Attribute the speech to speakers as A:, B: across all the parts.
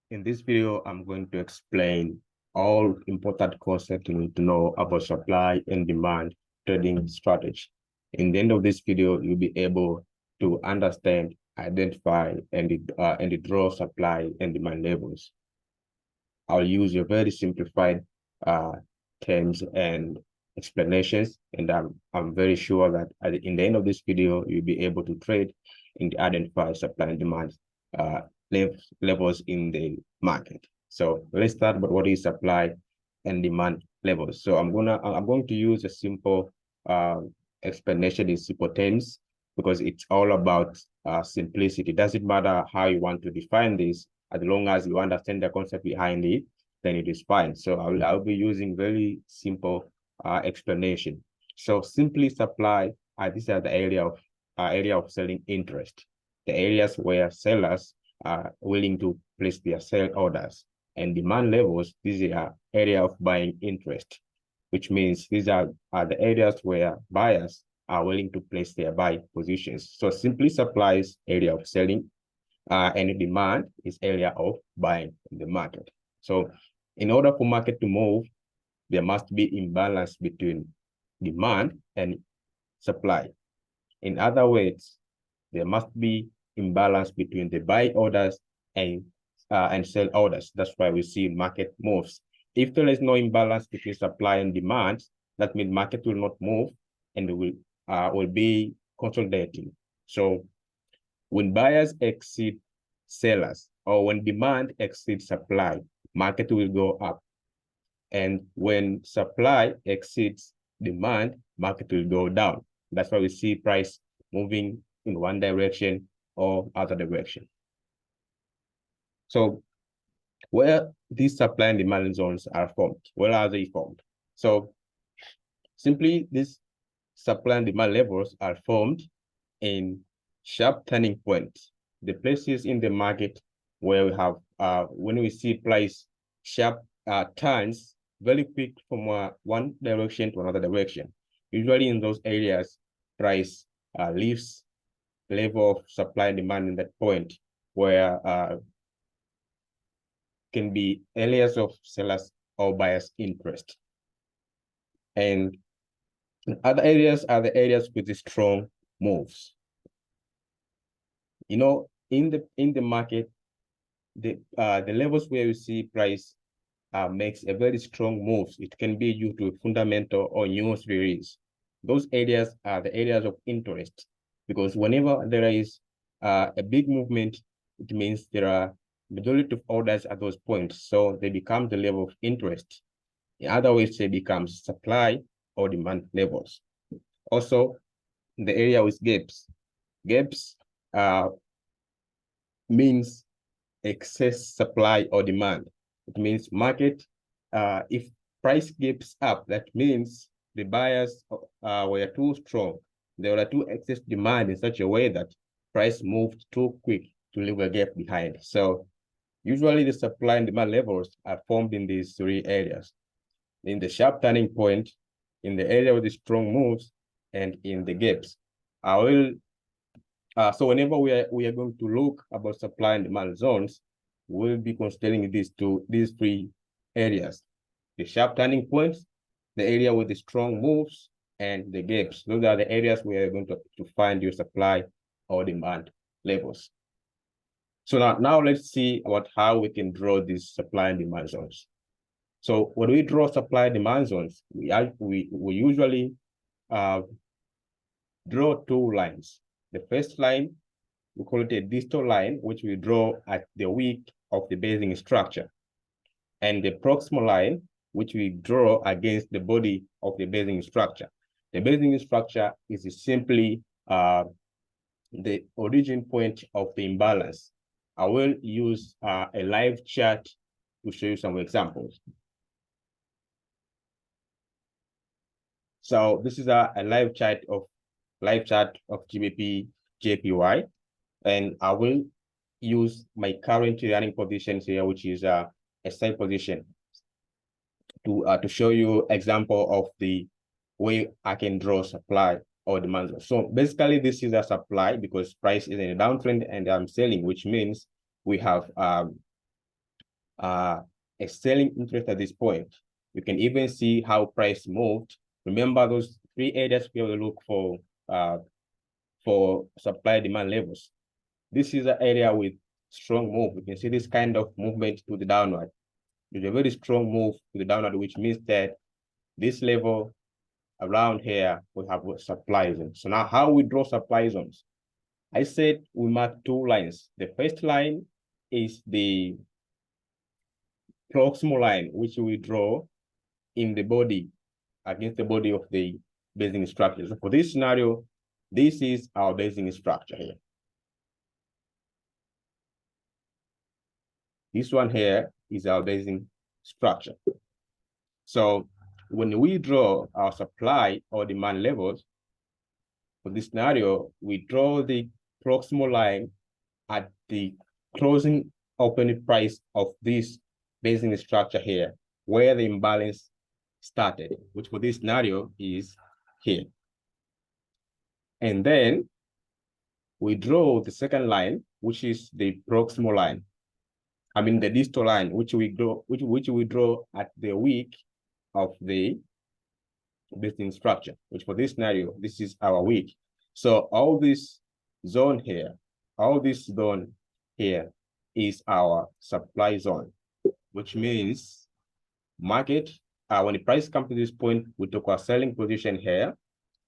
A: In this video, I'm going to explain all important concepts you need to know about supply and demand trading strategy. In the end of this video, you'll be able to understand, identify, and draw supply and demand levels. I'll use a very simplified uh, terms and explanations, and I'm very sure that in the end of this video, you'll be able to trade and identify supply and demand uh, levels in the market. So let's start about what is supply and demand levels. So I'm going to use a simple explanation in simple terms because it's all about simplicity. It doesn't matter how you want to define this, as long as you understand the concept behind it, then it is fine. So I'll be using very simple explanation. So simply supply, these are the area of selling interest, the areas where sellers are willing to place their sell orders, and demand levels, these are area of buying interest, which means these are the areas where buyers are willing to place their buy positions. So simply supply is area of selling, and demand is area of buying in the market. So in order for market to move, there must be imbalance between demand and supply. In other words, there must be imbalance between the buy orders and sell orders. That's why we see market moves. If there is no imbalance between supply and demand, that means market will not move and will be consolidating. So when buyers exceed sellers, or when demand exceeds supply, market will go up. And when supply exceeds demand, market will go down. That's why we see price moving in one direction or other direction. So where these supply and demand zones are formed, where are they formed? So simply these supply and demand levels are formed in sharp turning points, the places in the market where we have, when we see price sharp turns very quick from one direction to another direction. Usually in those areas, price leaves level of supply and demand in that point where can be areas of sellers or buyers interest. And other areas are the areas with the strong moves. You know, in the market, the levels where you see price makes a very strong move. It can be due to fundamental or news release. Those areas are the areas of interest, because whenever there is a big movement, it means there are majority of orders at those points. So they become the level of interest. In other words, they become supply or demand levels. Also, the area with gaps. Gaps means excess supply or demand. It means market, if price gaps up, that means the buyers were too strong. There were too excess demand in such a way that price moved too quick to leave a gap behind. So usually the supply and demand levels are formed in these three areas: in the sharp turning point, in the area with the strong moves, and in the gaps. I will so whenever we are going to look about supply and demand zones, we'll be considering these three areas: the sharp turning points, the area with the strong moves, and the gaps. Those are the areas we are going to find your supply or demand levels. So now let's see about how we can draw these supply and demand zones. So when we draw supply and demand zones, we usually draw two lines. The first line, we call it a distal line, which we draw at the wick of the basing structure, and the proximal line, which we draw against the body of the basing structure. The basing structure is simply the origin point of the imbalance. I will use a live chart to show you some examples. So this is a live chart of GBP JPY, and I will use my current running positions here, which is a side position, to show you example of the way I can draw supply or demand. So basically, this is a supply because price is in a downtrend and I'm selling, which means we have a selling interest at this point. You can even see how price moved. Remember those three areas where we look for supply demand levels. This is an area with strong move. You can see this kind of movement to the downward. There's a very strong move to the downward, which means that this level around here we have supply zones. So now how we draw supply zones? I said we mark two lines. The first line is the proximal line, which we draw in the body, against the body of the basing structure. So for this scenario, this is our basing structure here. This one here is our basing structure. So when we draw our supply or demand levels, for this scenario, we draw the proximal line at the closing opening price of this basing structure here, where the imbalance started, which for this scenario is here. And then we draw the second line, which is the proximal line. I mean the distal line, which we draw at the week of the basing structure, which for this scenario, this is our week. So all this zone here, is our supply zone, which means market, when the price comes to this point, we took our selling position here.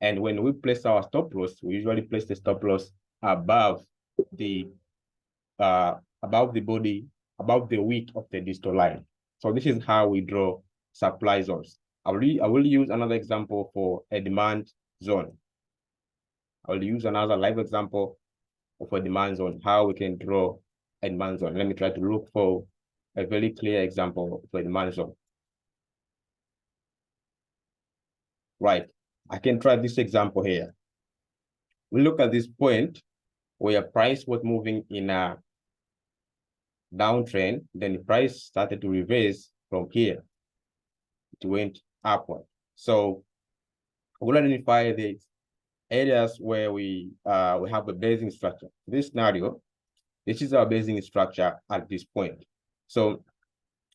A: And when we place our stop loss, we usually place the stop loss above the body, above the wick of the distal line. So this is how we draw supply zones. I will use another example for a demand zone. I will use another live example of a demand zone, how we can draw a demand zone. Let me try to look for a very clear example for a demand zone. Right, I can try this example here. We look at this point where price was moving in a downtrend, then the price started to reverse from here. It went upward. So we'll identify the areas where we have a basing structure. This scenario, this is our basing structure at this point. So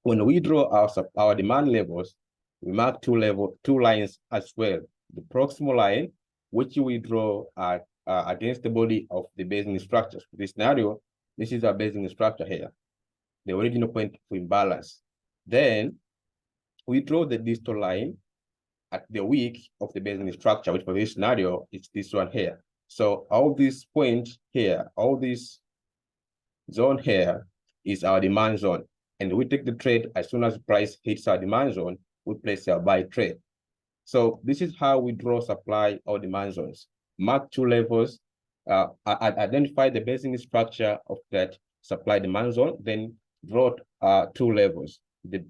A: when we draw our demand levels, we mark two lines as well. The proximal line, which we draw against the body of the basing structure. For this scenario, this is our basing structure here, the original point of imbalance. Then we draw the distal line at the weak of the basing structure, which for this scenario, it's this one here. So all these points here, all this zone here is our demand zone. And we take the trade as soon as the price hits our demand zone, we place our buy trade. So this is how we draw supply or demand zones. Mark two levels, identify the basing structure of that supply demand zone, then draw two levels. The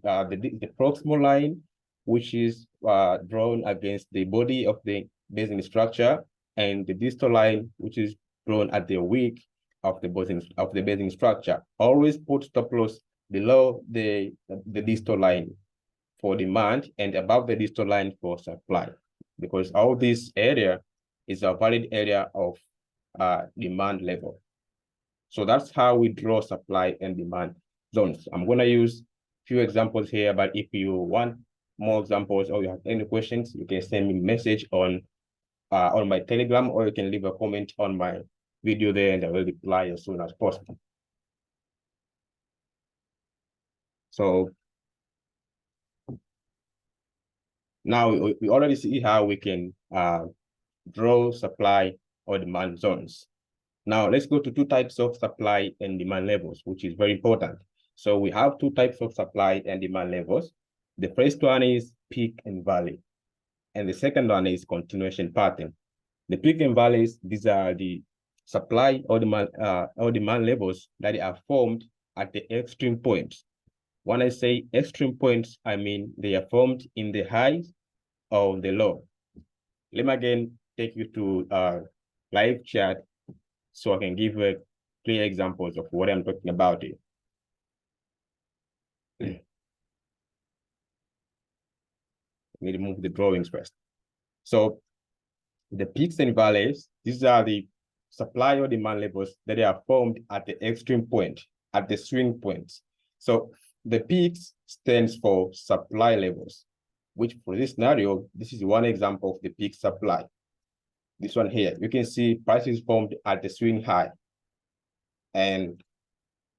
A: proximal line, which is drawn against the body of the basing structure, and the distal line, which is drawn at the wick of the basing structure. Always put stop loss below the distal line for demand and above the distal line for supply, because all this area is a valid area of demand level. So that's how we draw supply and demand zones. I'm going to use a few examples here, but if you want more examples or you have any questions, you can send me a message on my Telegram, or you can leave a comment on my video there and I will reply as soon as possible. So now we already see how we can draw supply or demand zones. Now let's go to two types of supply and demand levels, which is very important. So we have two types of supply and demand levels. The first one is peak and valley, and the second one is continuation pattern. The peak and valleys, these are the supply or demand levels that are formed at the extreme points. When I say extreme points, I mean they are formed in the highs or the low. Let me again take you to a live chat so I can give you clear examples of what I'm talking about here. Let me remove the drawings first. So the peaks and valleys, these are the supply or demand levels that are formed at the extreme point, at the swing points. So the peaks stands for supply levels, which for this scenario, this is one example of the peak supply. This one here, you can see prices formed at the swing high, and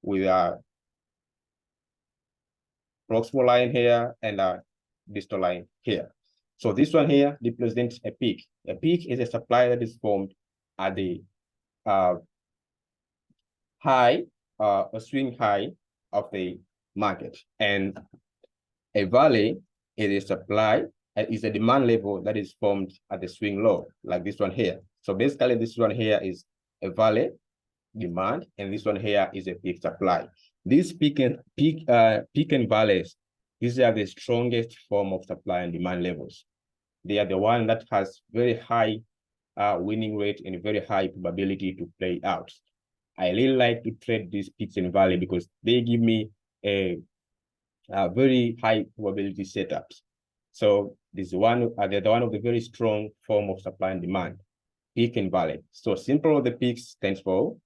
A: with a proximal line here and a distal line here. So this one here represents a peak. A peak is a supply that is formed at the high, a swing high of the market, and a valley is a supply, is a demand level that is formed at the swing low, like this one here. So basically, this one here is a valley demand, and this one here is a peak supply. These peak and valleys, these are the strongest form of supply and demand levels. They are the one that has very high winning rate and very high probability to play out. I really like to trade these peaks and valley because they give me a very high probability setups. So this one, they're one of the very strong form of supply and demand, peak and valley. So simple of the peaks stands for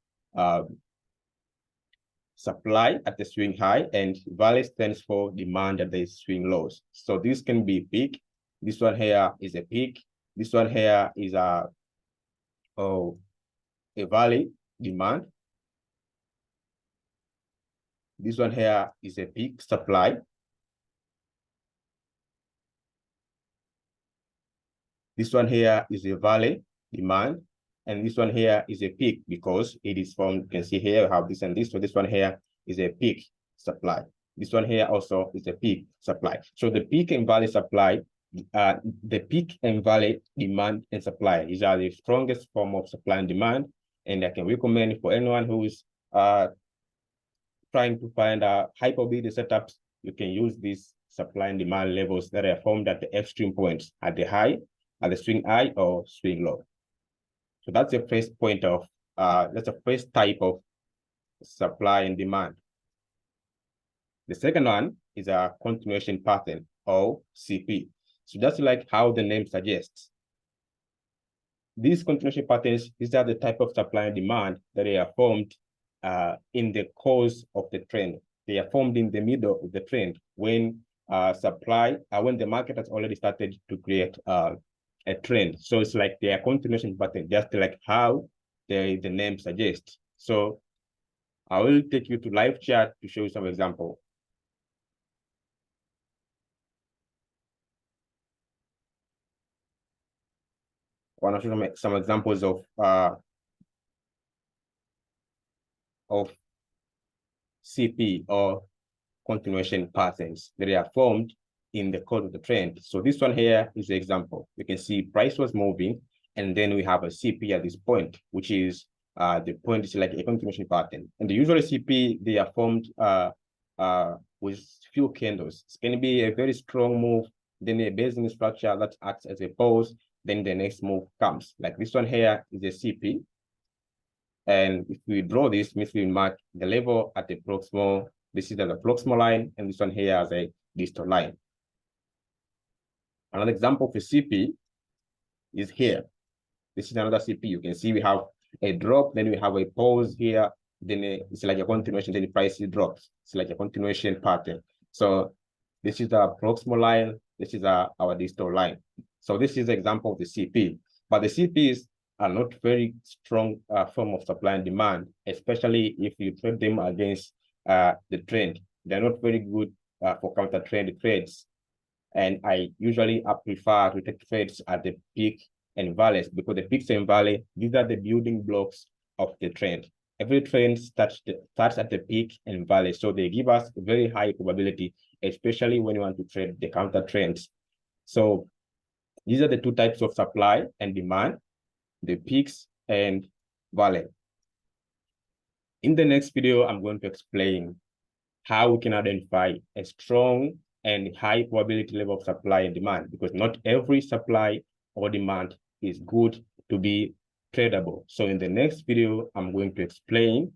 A: supply at the swing high, and valley stands for demand at the swing lows. So this can be peak. This one here is a peak. This one here is a valley demand. This one here is a peak supply. This one here is a valley demand. And this one here is a peak because it is formed, you can see here, we have this and this. So this one here is a peak supply. This one here also is a peak supply. So the peak and valley supply, the peak and valley demand and supply, these are the strongest form of supply and demand. And I can recommend for anyone who's trying to find high probability setups, you can use these supply and demand levels that are formed at the extreme points, at the high, at the swing high or swing low. So that's the first point of, that's the first type of supply and demand. The second one is a continuation pattern, or CP. So just like how the name suggests, these continuation patterns, these are the type of supply and demand that they are formed in the course of the trend. They are formed in the middle of the trend when when the market has already started to create a trend. So it's like they are continuation pattern, just like how the name suggests. So I will take you to live chat to show you some example. I want to show you some examples of CP, or continuation patterns that are formed in the course of the trend. So this one here is the example. You can see price was moving, and then we have a CP at this point, which is the point is like a continuation pattern. And the usual CP, they are formed with few candles. It's going to be a very strong move, then a basing structure that acts as a pause, then the next move comes. Like this one here is a CP. And if we draw this, means we mark the level at the proximal. This is the proximal line, and this one here as a distal line. Another example of a CP is here. This is another CP. You can see we have a drop, then we have a pause here, then it's like a continuation, then the price drops. It's like a continuation pattern. So this is our proximal line, this is our distal line. So this is an example of the CP. But the CPs are not very strong form of supply and demand, especially if you trade them against the trend. They're not very good for counter trend trades. And I usually prefer to take trades at the peak and valleys, because the peaks and valley, these are the building blocks of the trend. Every trend starts at the peak and valley. So they give us a very high probability, especially when you want to trade the counter trends. So these are the two types of supply and demand, the peaks and valley. In the next video, I'm going to explain how we can identify a strong and high probability level of supply and demand, because not every supply or demand is good to be tradable. So in the next video, I'm going to explain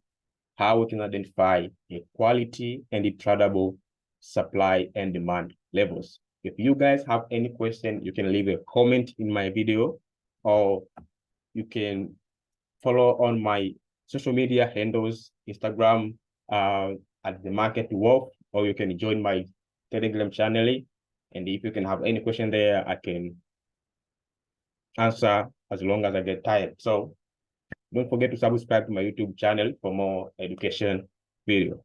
A: how we can identify a quality and a tradable supply and demand levels. If you guys have any question, you can leave a comment in my video, or you can follow on my social media handles, Instagram, at the Market Wolf, or you can join my Telegram channel. And if you can have any question there, I can answer as long as I get time. So don't forget to subscribe to my YouTube channel for more education video.